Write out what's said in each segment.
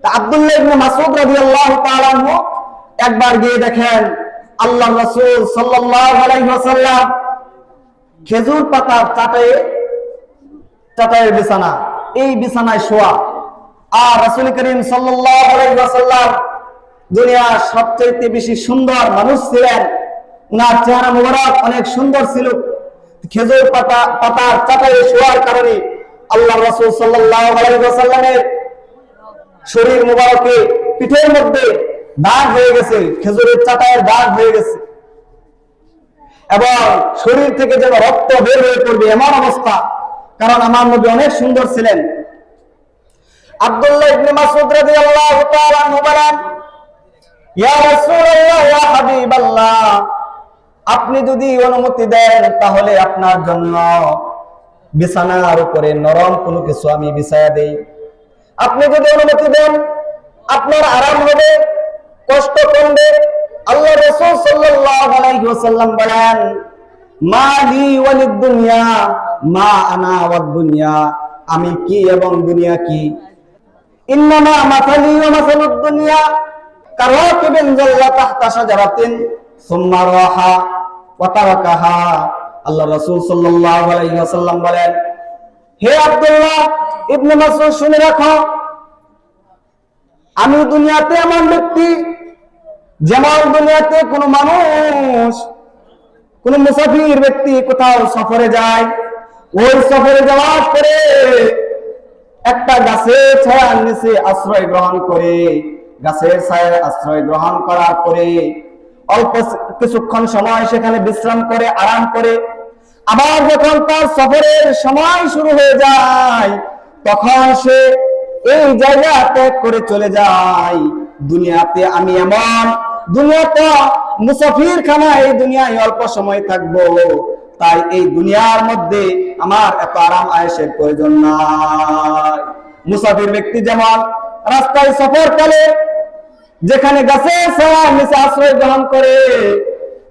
তা আব্দুল্লাহ ইবনে মাসউদ রাদিয়াল্লাহু তাআলা আনহু একবার গিয়ে দেখেন আল্লাহর রাসূল সাল্লাল্লাহু আলাইহি ওয়াসাল্লাম খেজুর পাতার চাটাইয়ের বিছানা, এই বিছানায় শোয়া। আর রাসূল করিম সাল্লাল্লাহু আলাইহি ওয়াসাল্লাম দুনিয়ার সবচেয়ে বেশি সুন্দর মানুষ ছিলেন, উনার চেহারা মুবারক অনেক সুন্দর ছিল। খেজুর পাতার চাটাইয়ে শোয়ার কারণে আল্লাহ রাসূল সাল্লাল্লাহু আলাইহি ওয়াসাল্লামের শরীর মুবারকে পিঠের মধ্যে দাগ হয়ে গেছে, খেজুরের চাটাইয়ের দাগ হয়ে গেছে এবং শরীর থেকে যেন রক্ত বের হয়ে পড়বে এমন অবস্থা, কারণ আমার নবী অনেক সুন্দর ছিলেন। আব্দুল্লাহ ইবনে মাসউদ রাদিয়াল্লাহু তাআলা আনহু বলেন, ইয়া রাসূলুল্লাহ, ইয়া হাবিবাল্লাহ, আপনি যদি অনুমতি দেন তাহলে আপনার জন্য বিছানার উপরে নরম কোনো কিছু আমি বিছায়া দেই। আপনি যদি অনুমতি দেন আপনার আরাম হবে, কষ্ট কমবে। আল্লাহ রাসূল সাল্লাল্লাহু আলাইহি ওয়াসাল্লাম বলেন, মা লি ওয়ালিদ দুনিয়া মা আনা ওয়াদ দুনিয়া, আমি কি এবং দুনিয়া কি। ইন্নামা মাসালি ওয়া মাসালুদ দুনিয়া কারাকিবিন জাল্লা তাহতা শাজারাতিন সুম্মা রাহা ওয়া তারাকাহা। আল্লাহ রাসূল সাল্লাল্লাহু আলাইহি ওয়াসাল্লাম বলেন, হে আব্দুল্লাহ ইবনে মাসউদ, শুনে রাখো, আমি দুনিয়াতে এমন ব্যক্তি যেমন দুনিয়াতে কোনো মানুষ, কোন মুসাফির ব্যক্তি কোথাও সফরে যায়, ওই সফরে যাওয়ার পরে একটা গাছের ছায়ার নিচে আশ্রয় গ্রহণ করে, গাছের ছায়ায় আশ্রয় গ্রহণ করার পরে অল্প কিছুক্ষণ সময় সেখানে বিশ্রাম করে, আরাম করে, আবার যখন তার সফরের সময় শুরু হয়ে যায় তখন সে এই জায়গা ত্যাগ করে চলে যায়। দুনিয়াতে আমি এমন, দুনিয়াতে মুসাফির খানা, এই দুনিয়ায় অল্প সময় থাকবো, তাই এই দুনিয়ার মধ্যে আমার এত আরাম আয়েশের প্রয়োজন নাই। মুসাফির ব্যক্তি যেমন রাস্তায় সফরকালে যেখানে গাছের ছায়ার নিচে আশ্রয় গ্রহণ করে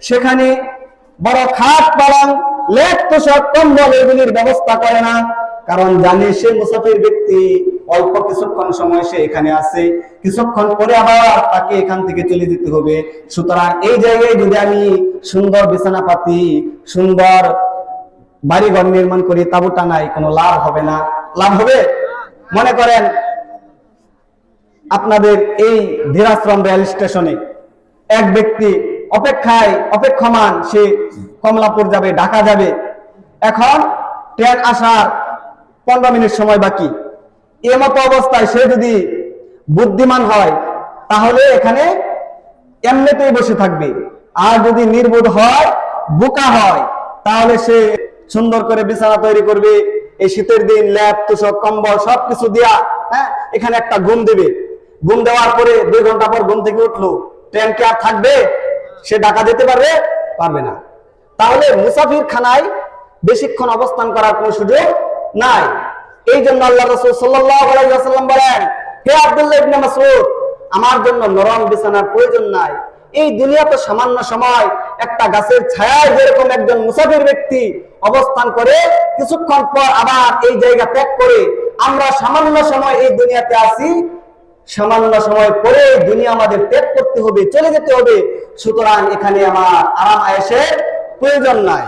সেখানে বড় খাট পালং লেপ তোষক কম্বল এগুলির ব্যবস্থা করে না, কারণ জানে সে মুসাফির ব্যক্তি অল্প কিছুক্ষণ সময় সে এখানে আছে, কিছুক্ষণ পরে আবার তাকে এখান থেকে চলে যেতে হবে। সুতরাং এই জায়গায় যদি আমি সুন্দর বিছানা পাতি, সুন্দর বাড়িঘর নির্মাণ করি, তাবু টানাই, কোনো লাভ হবে না। লাভ হবে? মনে করেন আপনাদের এই ধীরাশ্রম রেল স্টেশনে এক ব্যক্তি অপেক্ষমান, সে কমলাপুর যাবে, ঢাকা যাবে, এখন ট্রেন আসার 15 মিনিট সময় বাকি। এ মতো অবস্থায় সে যদি বুদ্ধিমান হয় তাহলে এখানে এমনিতেই বসে থাকবে, আর যদি নির্বোধ হয়, বোকা হয়, তাহলে সে সুন্দর করে বিছানা তৈরি করবে, এই শীতের দিন ল্যাপ তোষক কম্বল সবকিছু দিয়া, এখানে একটা ঘুম দেবে। ঘুম দেওয়ার পরে 2 ঘন্টা পর ঘুম থেকে উঠলো, ট্রেন কি আর থাকবে? সে ঢাকা যেতে পারবে না। তাহলে মুসাফির খানায় বেশিক্ষণ অবস্থান করার কোনো সুযোগ নাই। এই জন্য আল্লাহ রাসূল সাল্লাল্লাহু আলাইহি ওয়াসাল্লাম বলেন, হে আব্দুল্লাহ ইবনে মাসউদ, আমার জন্য নরম বিছানার প্রয়োজন নাই। এই দুনিয়া তো সামান্য সময়, একটা গাছের ছায়ায় যেরকম একজন মুসাফির ব্যক্তি অবস্থান করে কিছুক্ষণ পর আবার এই জায়গা ত্যাগ করে, আমরা সামান্য সময় এই দুনিয়াতে আছি, সামান্য সময় পরে দুনিয়া আমাদের ত্যাগ করতে হবে, চলে যেতে হবে। সুতরাং এখানে আমার আরাম আয়েশের প্রয়োজন নাই।